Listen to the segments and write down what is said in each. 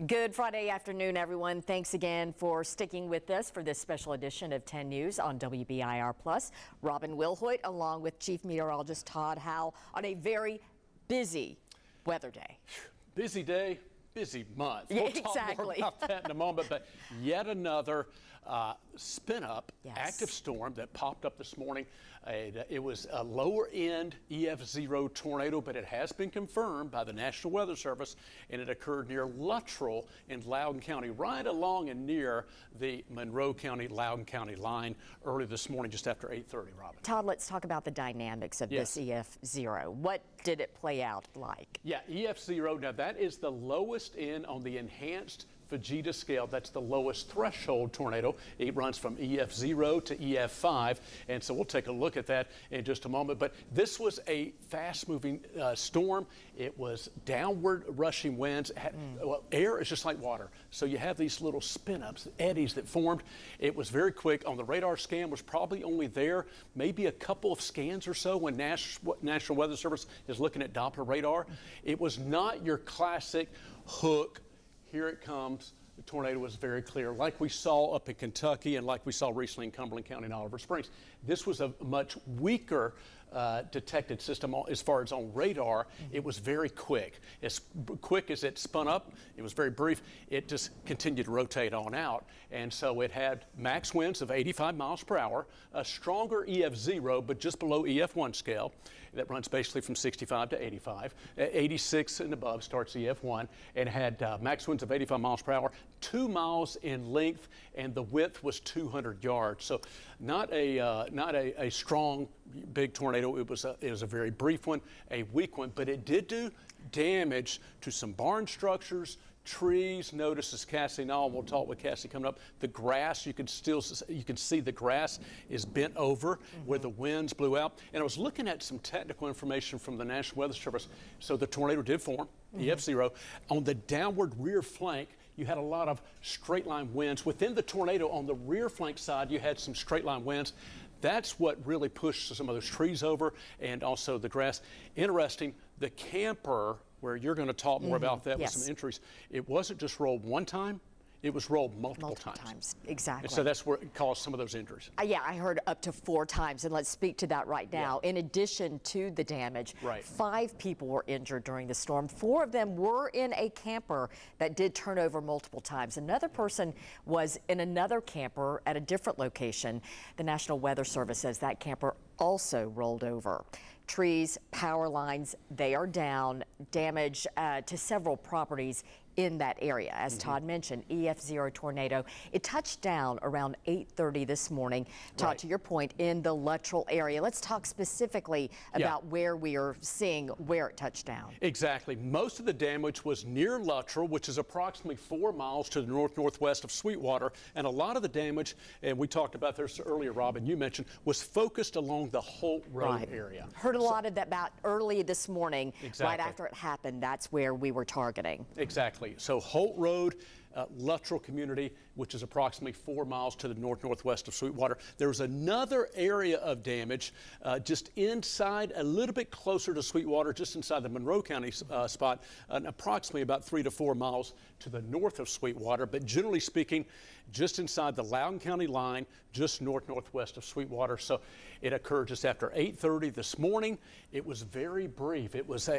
Good Friday afternoon, everyone. Thanks again for sticking with us for this special edition of 10 News on WBIR+. Robin Wilhoit along with Chief Meteorologist Todd Howell on a very busy weather day. Busy day, busy month. Yeah, we'll talk more about that in a moment, but yet another spin-up active storm that popped up this morning. It was a lower-end EF-0 tornado, but it has been confirmed by the National Weather Service, and it occurred near Luttrell in Loudon County, right along and near the Monroe County-Loudon County line early this morning, just after 8:30, Robin. Todd, let's talk about the dynamics of this EF-0. What did it play out like? Yeah, EF-0, now that is the lowest end on the enhanced Fujita scale. That's the lowest threshold tornado. It runs from EF-0 to EF-5, and so we'll take a look at that in just a moment. But this was a fast-moving storm. It was downward rushing winds. Well, air is just like water, so you have these little spin-ups, eddies that formed. It was very quick. On the radar scan was probably only there maybe a couple of scans or so when National Weather Service is looking at Doppler radar. It was not your classic hook. Here it comes. The tornado was very clear, like we saw up in Kentucky and like we saw recently in Cumberland County and Oliver Springs. This was a much weaker detected system as far as on radar. It was very quick. As quick as it spun up, it was very brief. It just continued to rotate on out. And so it had max winds of 85 miles per hour, a stronger EF-0, but just below EF-1 scale. That runs basically from 65 to 85. 86 and above starts EF-1, and had max winds of 85 miles per hour, 2 miles in length, and the width was 200 yards. So not a strong, big tornado. It was a very brief one, a weak one, but it did do damage to some barn structures, trees. Notice, as Cassie and we'll talk with Cassie coming up, the grass, you can see the grass is bent over where the winds blew out. And I was looking at some technical information from the National Weather Service. So the tornado did form, EF-0. On the downward rear flank, you had a lot of straight line winds. Within the tornado, on the rear flank side, you had some straight line winds. That's what really pushed some of those trees over, and also the grass. Interesting, the camper, where you're going to talk more about that with some injuries, it wasn't just rolled one time, it was rolled multiple times. Exactly. And so that's where it caused some of those injuries. Yeah, I heard up to 4 times, and let's speak to that right now. In addition to the damage, 5 people were injured during the storm. 4 of them were in a camper that did turn over multiple times. Another person was in another camper at a different location. The National Weather Service says that camper also rolled over. Trees, power lines, they are down. Damage to several properties in that area. As Todd mentioned, EF-0 tornado. It touched down around 8:30 this morning. Todd, to your point, in the Luttrell area. Let's talk specifically about where we are seeing where it touched down. Exactly. Most of the damage was near Luttrell, which is approximately 4 miles to the northwest of Sweetwater. And a lot of the damage, and we talked about this earlier, Robin, you mentioned, was focused along the Holt Road area. Heard a lot of that about early this morning, right after it happened. That's where we were targeting. Exactly. So Holt Road, Luttrell community, which is approximately 4 miles to the northwest of Sweetwater. There was another area of damage just inside, a little bit closer to Sweetwater, just inside the Monroe County spot, approximately about 3 to 4 miles to the north of Sweetwater. But generally speaking, just inside the Loudon County line, just northwest of Sweetwater. So it occurred just after 8:30 this morning. It was very brief. It was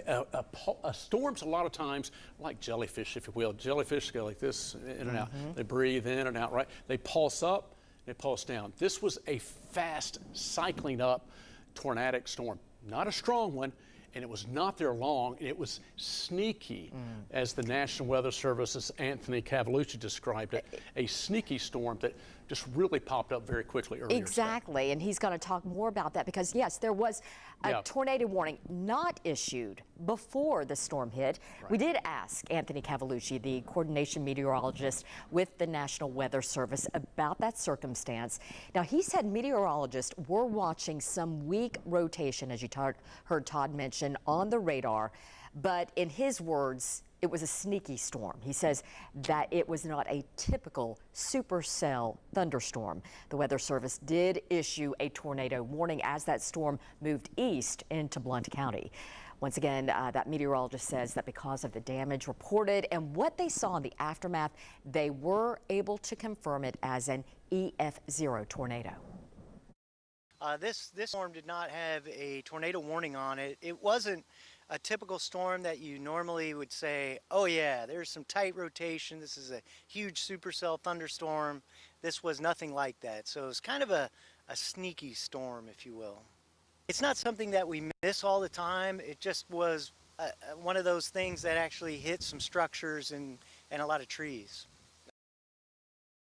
storms a lot of times like jellyfish, if you will. Jellyfish go like this, in and out. They breathe in and out, right? They pulse up, they pulse down. This was a fast cycling up tornadic storm. Not a strong one, and it was not there long, and it was sneaky, as the National Weather Service's Anthony Cavalucci described it, a sneaky storm that just really popped up very quickly earlier. Exactly, and he's going to talk more about that because, yes, there was a tornado warning not issued before the storm hit. We did ask Anthony Cavalucci, the coordination meteorologist with the National Weather Service, about that circumstance. Now, he said meteorologists were watching some weak rotation, as you heard Todd mention, on the radar, but in his words, it was a sneaky storm. He says that it was not a typical supercell thunderstorm. The Weather Service did issue a tornado warning as that storm moved east into Blount County. Once again, that meteorologist says that because of the damage reported and what they saw in the aftermath, they were able to confirm it as an EF-0 tornado. This storm did not have a tornado warning on it. It wasn't a typical storm that you normally would say, oh yeah, there's some tight rotation. This is a huge supercell thunderstorm. This was nothing like that. So it was kind of a sneaky storm, if you will. It's not something that we miss all the time. It just was one of those things that actually hit some structures and a lot of trees.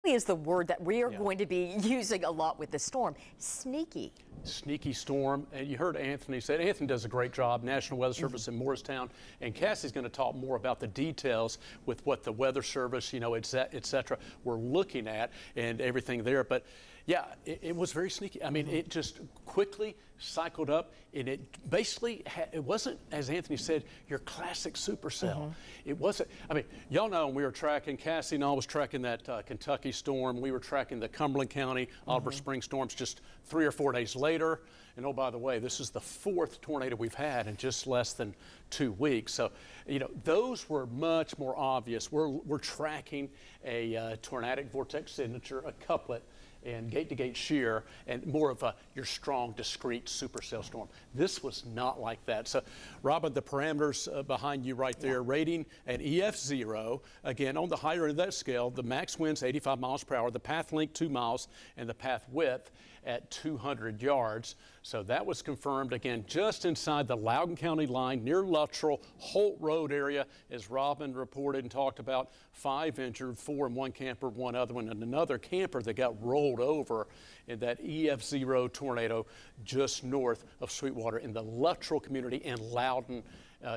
Is the word that we are going to be using a lot with the storm. Sneaky. Sneaky storm. And you heard Anthony say, Anthony does a great job, National Weather Service in Morristown. And Cassie's going to talk more about the details with what the Weather Service, you know, et cetera, we're looking at and everything there. But yeah, it was very sneaky. I mean, it just quickly cycled up, and it basically, it wasn't, as Anthony said, your classic supercell. It wasn't, I mean, y'all know we were tracking, Cassie and I was tracking that Kentucky storm. We were tracking the Cumberland County, Oliver Springs storms just 3 or 4 days later. And oh, by the way, this is the 4th tornado we've had in just less than 2 weeks. So, you know, those were much more obvious. We're tracking a tornadic vortex signature, a couplet, and gate-to-gate shear, and more of your strong, discrete supercell storm. This was not like that. So, Robin, the parameters behind you right there, rating an EF-0, again, on the higher end of that scale, the max wind's 85 miles per hour, the path length 2 miles, and the path width at 200 yards. So that was confirmed, again, just inside the Loudon County line near Luttrell, Holt Road area, as Robin reported and talked about. 5 injured, 4 in one camper, 1 other one, and another camper that got rolled over in that EF-0 tornado just north of Sweetwater in the Luttrell community in Loudon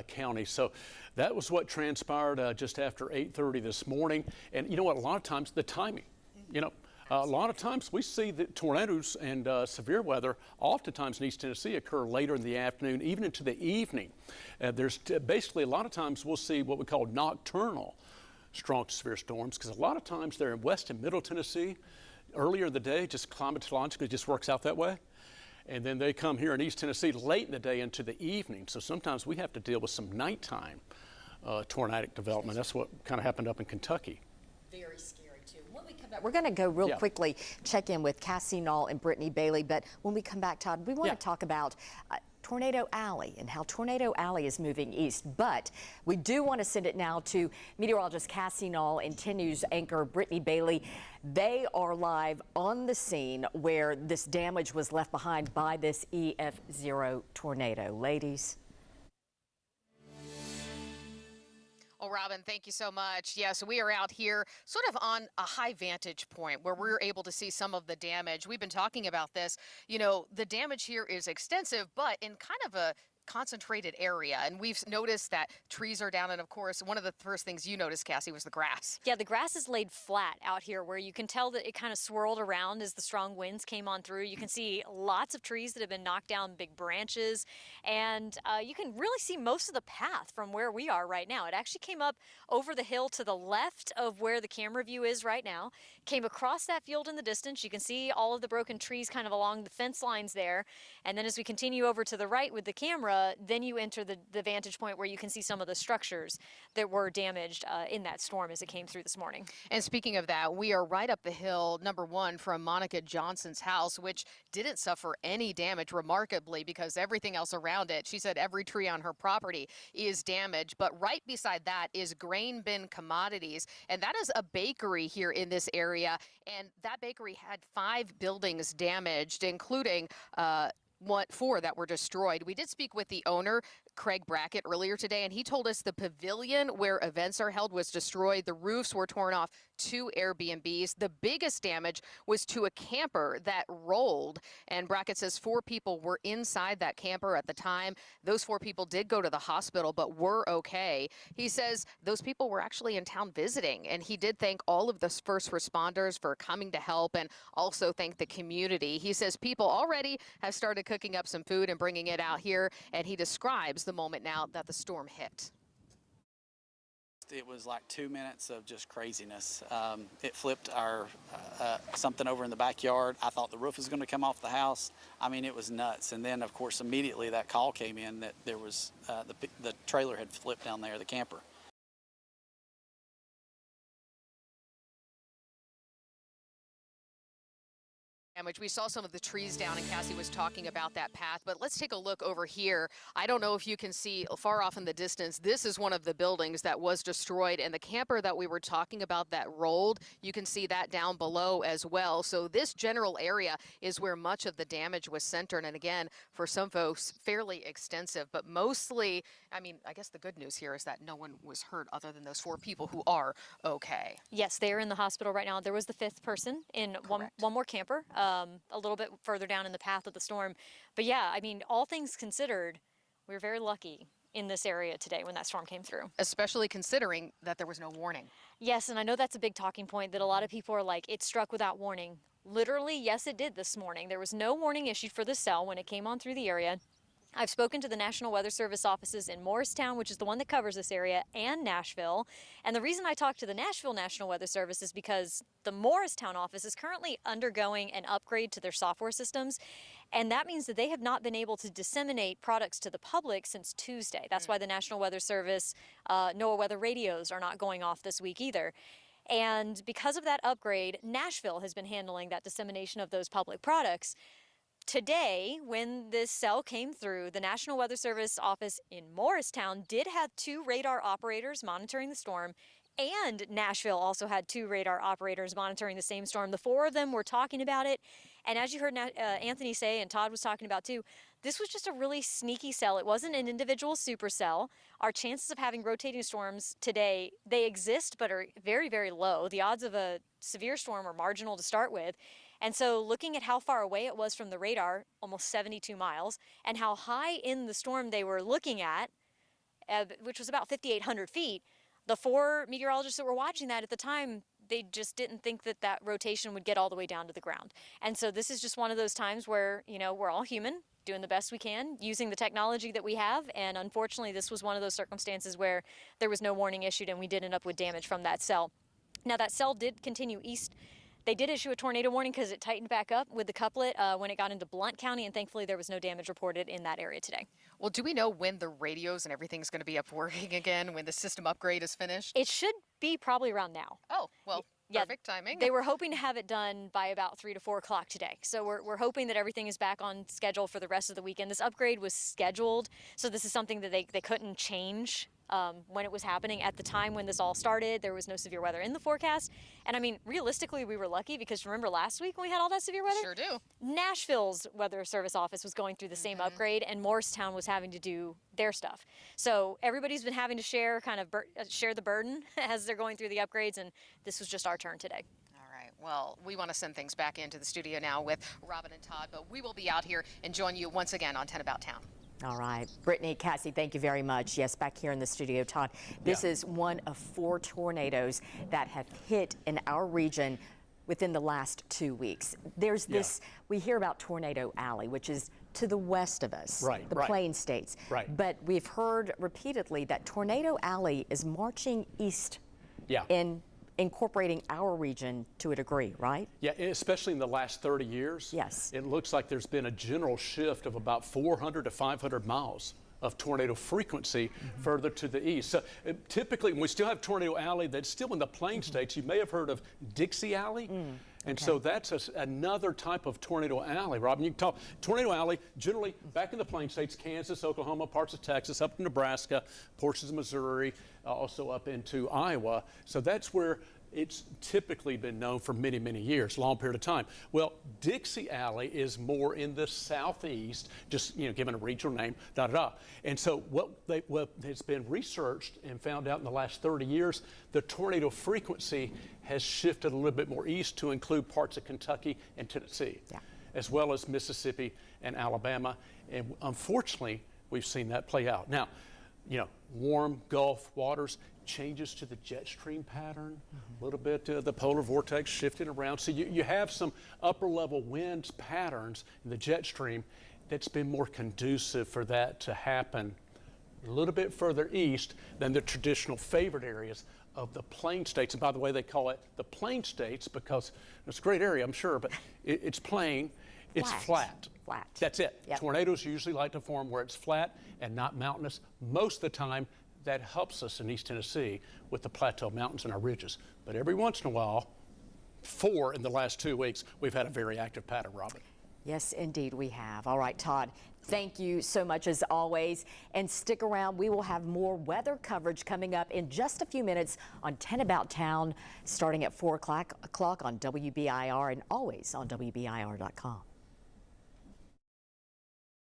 County. So that was what transpired just after 8:30 this morning. And you know what, a lot of times the timing, you know, a lot of times we see that tornadoes and severe weather oftentimes in East Tennessee occur later in the afternoon, even into the evening. There's basically a lot of times we'll see what we call nocturnal strong to severe storms, because a lot of times they're in West and Middle Tennessee earlier in the day, just climatologically just works out that way. And then they come here in East Tennessee late in the day into the evening. So sometimes we have to deal with some nighttime tornadic development. That's what kind of happened up in Kentucky. Very scary, too. When we come back, we're going to go real quickly, check in with Cassie Knoll and Brittany Bailey. But when we come back, Todd, we want to talk about Tornado Alley and how Tornado Alley is moving east. But we do want to send it now to meteorologist Cassie Knoll and 10 News anchor Brittany Bailey. They are live on the scene where this damage was left behind by this EF-0 tornado. Ladies. Well, Robin, thank you so much. Yes, we are out here sort of on a high vantage point where we're able to see some of the damage. We've been talking about this. You know, the damage here is extensive, but in kind of a concentrated area, and we've noticed that trees are down, and of course one of the first things you noticed, Cassie, was the grass. Yeah, the grass is laid flat out here where you can tell that it kind of swirled around as the strong winds came on through. You can see lots of trees that have been knocked down, big branches, and you can really see most of the path from where we are right now. It actually came up over the hill to the left of where the camera view is right now, came across that field in the distance. You can see all of the broken trees kind of along the fence lines there, and then as we continue over to the right with the camera, then you enter the vantage point where you can see some of the structures that were damaged in that storm as it came through this morning. And speaking of that, we are right up the hill, number 1, from Monica Johnson's house, which didn't suffer any damage remarkably because everything else around it, she said every tree on her property is damaged. But right beside that is Grain Bin Commodities, and that is a bakery here in this area. And that bakery had 5 buildings damaged, including 4 that were destroyed. We did speak with the owner, Craig Brackett, earlier today, and he told us the pavilion where events are held was destroyed. The roofs were torn off 2 Airbnbs. The biggest damage was to a camper that rolled, and Brackett says 4 people were inside that camper at the time. Those 4 people did go to the hospital but were okay. He says those people were actually in town visiting, and he did thank all of the first responders for coming to help and also thank the community. He says people already have started cooking up some food and bringing it out here, and he describes the moment now that the storm hit. it was like 2 minutes of just craziness. It flipped our something over in the backyard. I thought the roof was going to come off the house. I mean, it was nuts. And then, of course, immediately that call came in that there was the trailer had flipped down there, the camper. Which we saw some of the trees down, and Cassie was talking about that path. But let's take a look over here. I don't know if you can see far off in the distance. This is one of the buildings that was destroyed, and the camper that we were talking about that rolled, you can see that down below as well. So this general area is where much of the damage was centered, and again, for some folks, fairly extensive. But mostly, I mean, I guess the good news here is that no one was hurt other than those 4 people who are okay. Yes, they are in the hospital right now. There was the 5th person in one more camper. A little bit further down in the path of the storm. But yeah, I mean, all things considered, we were very lucky in this area today when that storm came through. Especially considering that there was no warning. Yes, and I know that's a big talking point that a lot of people are like, it struck without warning. Literally, yes, it did this morning. There was no warning issued for the cell when it came on through the area. I've spoken to the National Weather Service offices in Morristown, which is the one that covers this area, and Nashville. And the reason I talked to the Nashville National Weather Service is because the Morristown office is currently undergoing an upgrade to their software systems. And that means that they have not been able to disseminate products to the public since Tuesday. That's why the National Weather Service, NOAA weather radios are not going off this week either. And because of that upgrade, Nashville has been handling that dissemination of those public products. Today, when this cell came through, the National Weather Service office in Morristown did have 2 radar operators monitoring the storm, and Nashville also had 2 radar operators monitoring the same storm. The 4 of them were talking about it, and as you heard Anthony say, and Todd was talking about too, this was just a really sneaky cell. It wasn't an individual supercell. Our chances of having rotating storms today, they exist but are very, very low. The odds of a severe storm are marginal to start with. And so looking at how far away it was from the radar, almost 72 miles, and how high in the storm they were looking at, which was about 5,800 feet, the 4 meteorologists that were watching that at the time, they just didn't think that that rotation would get all the way down to the ground. And so this is just one of those times where, you know, we're all human, doing the best we can, using the technology that we have. And unfortunately, this was one of those circumstances where there was no warning issued and we did end up with damage from that cell. Now, that cell did continue east. They did issue a tornado warning because it tightened back up with the couplet when it got into Blount County, and thankfully there was no damage reported in that area today. Well, do we know when the radios and everything's going to be up working again, when the system upgrade is finished? It should be probably around now. Oh, well, yeah, perfect timing. They were hoping to have it done by about 3 to 4 o'clock today. So we're hoping that everything is back on schedule for the rest of the weekend. This upgrade was scheduled, so this is something that they couldn't change. When it was happening at the time when this all started, there was no severe weather in the forecast. And I mean, realistically, we were lucky because remember last week when we had all that severe weather? Sure do. Nashville's weather service office was going through the same upgrade, and Morristown was having to do their stuff. So everybody's been having to share share the burden as they're going through the upgrades, and this was just our turn today. Well, we want to send things back into the studio now with Robin and Todd, but we will be out here and join you once again on 10 About Town. All right. Brittany, Cassie, thank you very much. Yes, back here in the studio, Todd. This is one of 4 tornadoes that have hit in our region within the last 2 weeks. There's this, we hear about Tornado Alley, which is to the west of us, the Plain States. But we've heard repeatedly that Tornado Alley is marching east in incorporating our region to a degree, right? Yeah, especially in the last 30 years. Yes. It looks like there's been a general shift of about 400 to 500 miles of tornado frequency further to the east. So typically, we still have Tornado Alley that's still in the Plain States. You may have heard of Dixie Alley. And so that's another type of tornado alley. Robin, you can talk. Tornado alley, generally back in the Plain States, Kansas, Oklahoma, parts of Texas, up to Nebraska, portions of Missouri, also up into Iowa. So that's where it's typically been known for many, many years, long period of time. Well, Dixie Alley is more in the southeast, just, you know, given a regional name, And so what has been researched and found out in the last 30 years, the tornado frequency has shifted a little bit more east to include parts of Kentucky and Tennessee, as well as Mississippi and Alabama. And unfortunately, we've seen that play out. Now, you know, warm Gulf waters, changes to the jet stream pattern, a little bit the polar vortex shifting around. So you have some upper level winds patterns in the jet stream that's been more conducive for that to happen a little bit further east than the traditional favored areas of the Plain States. And by the way, they call it the Plain States because it's a great area, I'm sure, but it's plain, it's flat. Flat. That's it. Yep. Tornadoes usually like to form where it's flat and not mountainous. Most of the time, that helps us in East Tennessee with the Plateau Mountains and our ridges. But every once in a while, 4 in the last 2 weeks, we've had a very active pattern, Robin. Yes, indeed we have. All right, Todd, thank you so much as always. And stick around. We will have more weather coverage coming up in just a few minutes on 10 About Town, starting at 4 o'clock on WBIR and always on WBIR.com.